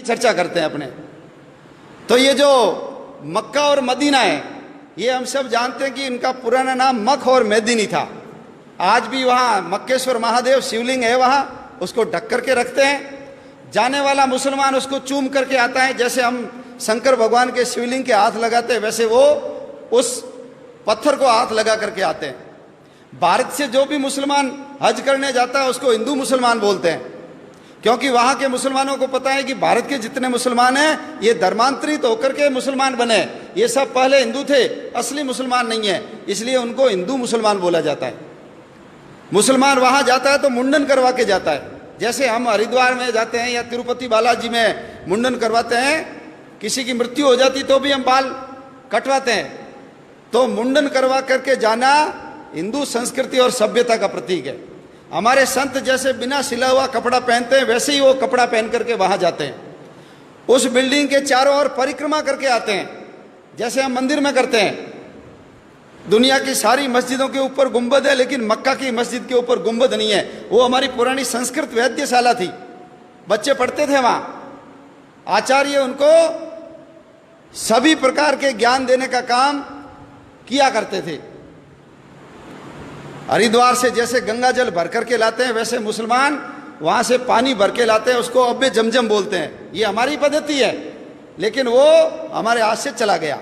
चर्चा करते हैं अपने। तो ये जो मक्का और मदीना है, ये हम सब जानते हैं कि इनका पुराना नाम मख और मेदिनी था। आज भी वहाँ मक्केश्वर महादेव शिवलिंग है, वहाँ उसको ढक करके रखते हैं। जाने वाला मुसलमान उसको चूम करके आता है। जैसे हम शंकर भगवान के शिवलिंग के हाथ लगाते हैं, वैसे वो उस पत्थर को हाथ लगा करके आते हैं। भारत से जो भी मुसलमान हज करने जाता है उसको हिंदू मुसलमान बोलते हैं, क्योंकि वहाँ के मुसलमानों को पता है कि भारत के जितने मुसलमान हैं ये धर्मांतरित होकर के मुसलमान बने, ये सब पहले हिंदू थे, असली मुसलमान नहीं है, इसलिए उनको हिंदू मुसलमान बोला जाता है। मुसलमान वहाँ जाता है तो मुंडन करवा के जाता है। जैसे हम हरिद्वार में जाते हैं या तिरुपति बालाजी में मुंडन करवाते हैं, किसी की मृत्यु हो जाती तो भी हम बाल कटवाते हैं। तो मुंडन करवा करके जाना हिंदू संस्कृति और सभ्यता का प्रतीक है। हमारे संत जैसे बिना सिला हुआ कपड़ा पहनते हैं, वैसे ही वो कपड़ा पहन करके वहां जाते हैं। उस बिल्डिंग के चारों ओर परिक्रमा करके आते हैं, जैसे हम मंदिर में करते हैं। दुनिया की सारी मस्जिदों के ऊपर गुंबद है, लेकिन मक्का की मस्जिद के ऊपर गुंबद नहीं है। वो हमारी पुरानी संस्कृत वैद्यशाला थी, बच्चे पढ़ते थे वहां। आचार्य उनको सभी प्रकार के ज्ञान देने का काम किया करते थे। हरिद्वार से जैसे गंगा जल भर करके लाते हैं, वैसे मुसलमान वहां से पानी भर के लाते हैं, उसको अब्बे जमजम बोलते हैं। ये हमारी पद्धति है, लेकिन वो हमारे हाथ से चला गया।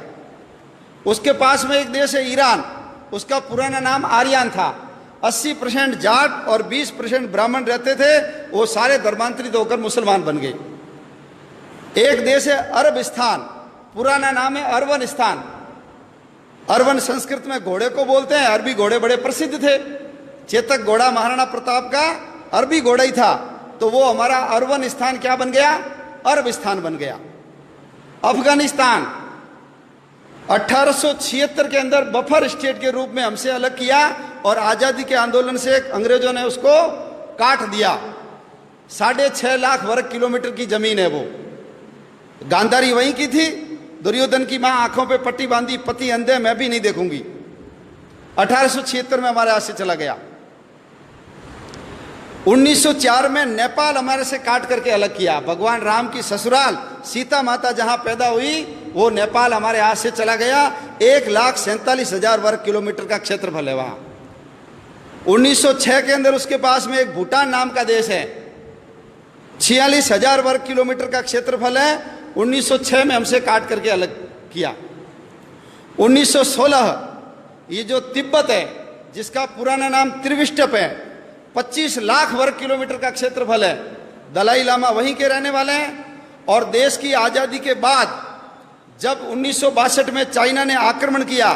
उसके पास में एक देश है ईरान, उसका पुराना नाम आर्यन था। 80% जाट और 20% ब्राह्मण रहते थे, वो सारे धर्मांतरित होकर मुसलमान बन गए। एक देश है अरबिस्तान, पुराना नाम है अरवनिस्तान। अरवन संस्कृत में घोड़े को बोलते हैं, अरबी घोड़े बड़े प्रसिद्ध थे। चेतक घोड़ा महाराणा प्रताप का अरबी घोड़ा ही था, तो वो हमारा अरवनिस्तान क्या बन गया? अरबिस्तान बन गया। अफगानिस्तान 1876 के अंदर बफर स्टेट के रूप में हमसे अलग किया, और आजादी के आंदोलन से अंग्रेजों ने उसको काट दिया। 6.5 लाख वर्ग किलोमीटर की जमीन है वो। गांधारी वहीं की थी। दुर्योधन की मां आंखों पे पट्टी बांधी, पति अंधे, मैं भी नहीं देखूंगी। 1876 में हमारे हाथ से चला गया। 1904 में नेपाल हमारे से काट करके अलग किया। भगवान राम की ससुराल सीता माता जहां पैदा हुई, वो नेपाल हमारे हाथ से चला गया। 1,47,000 वर्ग किलोमीटर का क्षेत्रफल है वहां। 1906 के अंदर उसके पास में एक भूटान नाम का देश है, 46,000 वर्ग किलोमीटर का क्षेत्रफल है। 1906 में हमसे काट करके अलग किया। 1916 ये जो तिब्बत है, जिसका पुराना नाम त्रिविष्टप है, 25 लाख वर्ग किलोमीटर का क्षेत्रफल है। दलाई लामा वहीं के रहने वाले हैं। और देश की आजादी के बाद जब 1962 में चाइना ने आक्रमण किया,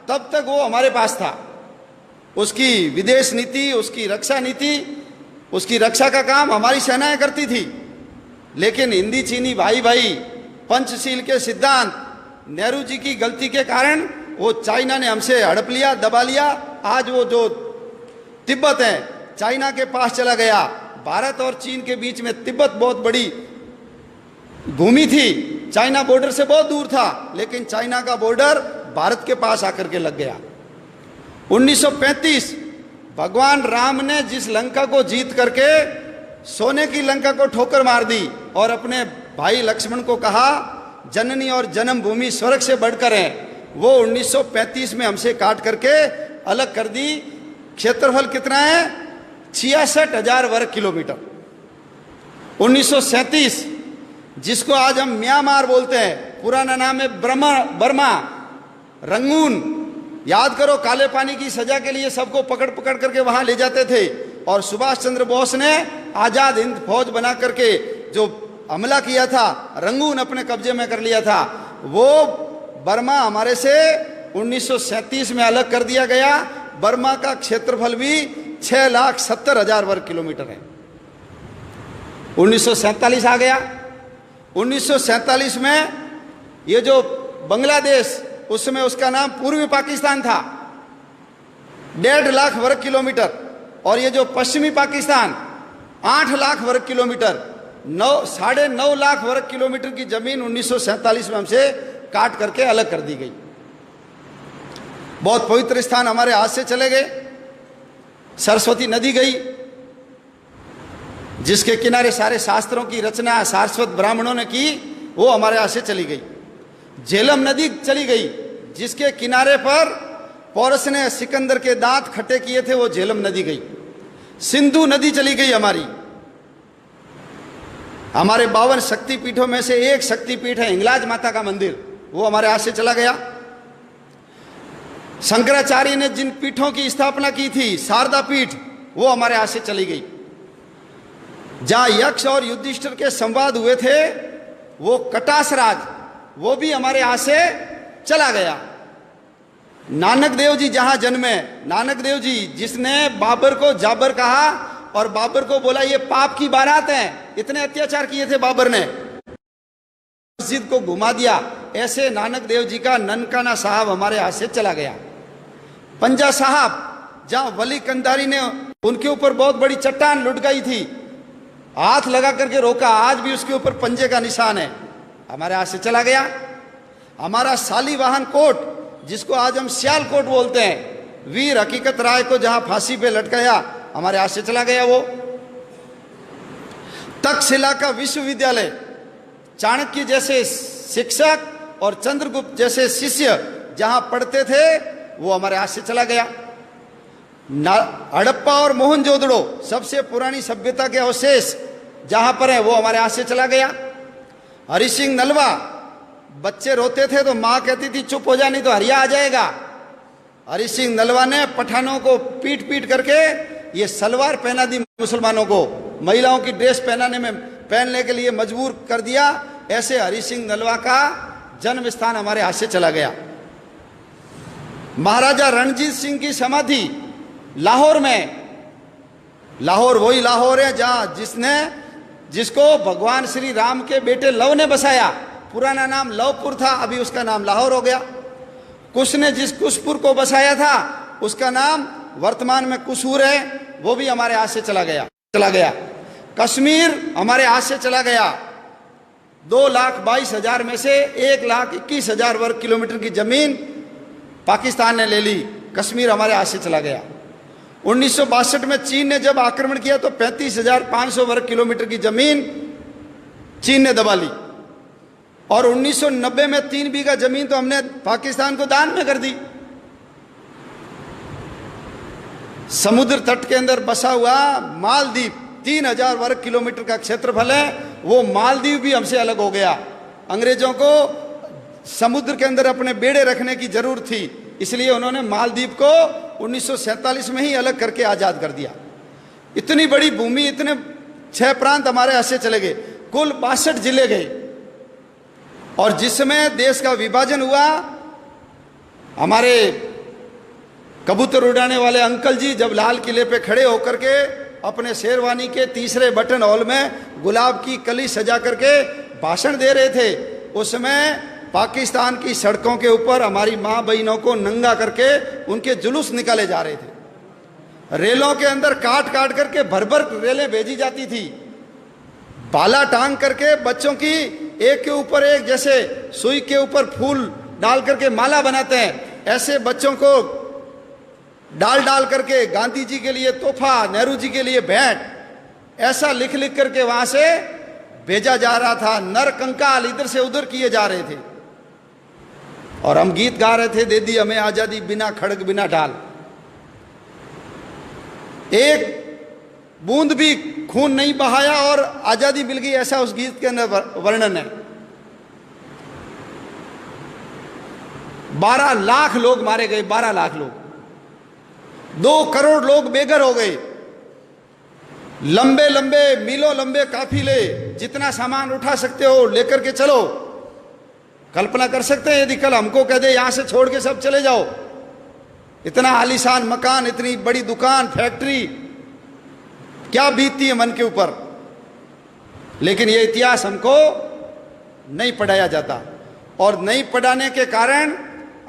तब तक वो हमारे पास था। उसकी विदेश नीति, उसकी रक्षा नीति, उसकी रक्षा का काम हमारी सेनाएं करती थी। लेकिन हिंदी चीनी भाई भाई, पंचशील के सिद्धांत, नेहरू जी की गलती के कारण वो चाइना ने हमसे हड़प लिया, दबा लिया। आज वो जो तिब्बत है चाइना के पास चला गया। भारत और चीन के बीच में तिब्बत बहुत बड़ी भूमि थी, चाइना बॉर्डर से बहुत दूर था, लेकिन चाइना का बॉर्डर भारत के पास आकर के लग गया। 1935 भगवान राम ने जिस लंका को जीत करके सोने की लंका को ठोकर मार दी, और अपने भाई लक्ष्मण को कहा जननी और जन्मभूमि स्वर्ग से बढ़कर है, वो 1935 में हमसे काट करके अलग कर दी। क्षेत्रफल कितना है? 66,000 वर्ग किलोमीटर। 1937 जिसको आज हम म्यांमार बोलते हैं, पुराना नाम है बर्मा, रंगून। याद करो, काले पानी की सजा के लिए सबको पकड़ पकड़ करके वहां ले जाते थे, और सुभाष चंद्र बोस ने आजाद हिंद फौज बना करके जो हमला किया था, रंगून अपने कब्जे में कर लिया था। वो बर्मा हमारे से 1937 में अलग कर दिया गया। बर्मा का क्षेत्रफल भी 6,70,000 वर्ग किलोमीटर है। 1947 आ गया। 1947 में ये जो बांग्लादेश, उसमें उसका नाम पूर्वी पाकिस्तान था, 1.5 लाख वर्ग किलोमीटर। और ये जो पश्चिमी पाकिस्तान 8 लाख वर्ग किलोमीटर, 9.5 लाख वर्ग किलोमीटर की जमीन 1947 में हमसे काट करके अलग कर दी गई। बहुत पवित्र स्थान हमारे हाथ से चले गए। सरस्वती नदी गई, जिसके किनारे सारे शास्त्रों की रचना सारस्वत ब्राह्मणों ने की, वो हमारे यहां से चली गई। झेलम नदी चली गई, जिसके किनारे पर पौरस ने सिकंदर के दांत खट्टे किए थे, वो झेलम नदी गई। सिंधु नदी चली गई हमारी। हमारे 52 शक्तिपीठों में से एक शक्तिपीठ है हिंगलाज माता का मंदिर, वो हमारे हाथ से चला गया। शंकराचार्य ने जिन पीठों की स्थापना की थी, शारदा पीठ, वो हमारे हाथ से चली गई। जहां यक्ष और युधिष्ठिर के संवाद हुए थे, वो कटासराज, वो भी हमारे हाथ से चला गया। नानक देव जी जहां जन्मे, नानक देव जी जिसने बाबर को जाबर कहा और बाबर को बोला ये पाप की बारात है, इतने अत्याचार किए थे बाबर ने, मस्जिद को घुमा दिया, ऐसे नानक देव जी का ननकाना साहब हमारे हाथ से चला गया। पंजा साहब, जहां वली कंधारी ने उनके ऊपर बहुत बड़ी चट्टान लुढ़काई थी, हाथ लगा करके रोका, आज भी उसके ऊपर पंजे का निशान है, हमारे हाथ से चला गया। हमारा शालीवाहन कोट, जिसको आज हम सियालकोट बोलते हैं, वीर हकीकत राय को जहां फांसी पे लटकाया, हमारे हाथ से चला गया वो। तक्षशिला का विश्वविद्यालय, चाणक्य जैसे शिक्षक और चंद्रगुप्त जैसे शिष्य जहां पढ़ते थे, वो हमारे हाथ से चला गया। हड़प्पा और मोहनजोदड़ो, सबसे पुरानी सभ्यता के अवशेष जहां पर है, वो हमारे हाथ से चला गया। हरि सिंह नलवा, बच्चे रोते थे तो मां कहती थी चुप हो जा नहीं तो हरिया आ जाएगा। हरि सिंह नलवा ने पठानों को पीट पीट करके ये सलवार पहना दी, मुसलमानों को महिलाओं की ड्रेस पहनने के लिए मजबूर कर दिया। ऐसे हरि सिंह नलवा का जन्म स्थान हमारे हाथ से चला गया। महाराजा रणजीत सिंह की समाधि लाहौर में, लाहौर वही लाहौर है जहां जिसको भगवान श्री राम के बेटे लव ने बसाया। पुराना नाम लवपुर था, अभी उसका नाम लाहौर हो गया। कुश ने जिस कुशपुर को बसाया था, उसका नाम वर्तमान में कुसूर है, वो भी हमारे हाथ से चला गया। कश्मीर हमारे हाथ से चला गया। 2,22,000 में से 1,21,000 वर्ग किलोमीटर की जमीन पाकिस्तान ने ले ली, कश्मीर हमारे हाथ से चला गया। 1962 में चीन ने जब आक्रमण किया तो 35,500 वर्ग किलोमीटर की जमीन चीन ने दबा ली। और 1990 में 3 बीघा जमीन तो हमने पाकिस्तान को दान में कर दी। समुद्र तट के अंदर बसा हुआ मालदीव 3,000 वर्ग किलोमीटर का क्षेत्रफल है, वो मालदीव भी हमसे अलग हो गया। अंग्रेजों को समुद्र के अंदर अपने बेड़े रखने की जरूरत थी, इसलिए उन्होंने मालदीव को 1947 में ही अलग करके आजाद कर दिया। इतनी बड़ी भूमि, इतने 6 प्रांत हमारे हाथ से चले गए, कुल 62 जिले गए। और जिस समय देश का विभाजन हुआ, हमारे कबूतर उड़ाने वाले अंकल जी जब लाल किले पे खड़े होकर के अपने शेरवानी के तीसरे बटन हॉल में गुलाब की कली सजा करके भाषण दे रहे थे, उस समय पाकिस्तान की सड़कों के ऊपर हमारी माँ बहनों को नंगा करके उनके जुलूस निकाले जा रहे थे। रेलों के अंदर काट काट करके भर भर रेलें भेजी जाती थी, भाला टांग करके बच्चों की एक के ऊपर एक, जैसे सुई के ऊपर फूल डाल करके माला बनाते हैं, ऐसे बच्चों को डाल डाल करके गांधी जी के लिए तोहफा, नेहरू जी के लिए भेंट, ऐसा लिख लिख करके वहां से भेजा जा रहा था। नर कंकाल इधर से उधर किए जा रहे थे और हम गीत गा रहे थे, दे दी हमें आजादी बिना खड़ग बिना ढाल। एक बूंद भी खून नहीं बहाया और आजादी मिल गई, ऐसा उस गीत के अंदर वर्णन है। 12 लाख लोग मारे गए, 12 लाख लोग, 2 करोड़ लोग बेघर हो गए। लंबे लंबे मीलों लंबे काफिले, जितना सामान उठा सकते हो लेकर के चलो। कल्पना कर सकते हैं यदि कल हमको कह दे यहां से छोड़ के सब चले जाओ, इतना आलीशान मकान, इतनी बड़ी दुकान, फैक्ट्री, क्या बीतती है मन के ऊपर। लेकिन यह इतिहास हमको नहीं पढ़ाया जाता, और नहीं पढ़ाने के कारण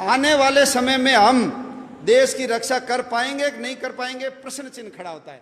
आने वाले समय में हम देश की रक्षा कर पाएंगे कि नहीं कर पाएंगे, प्रश्न चिन्ह खड़ा होता है।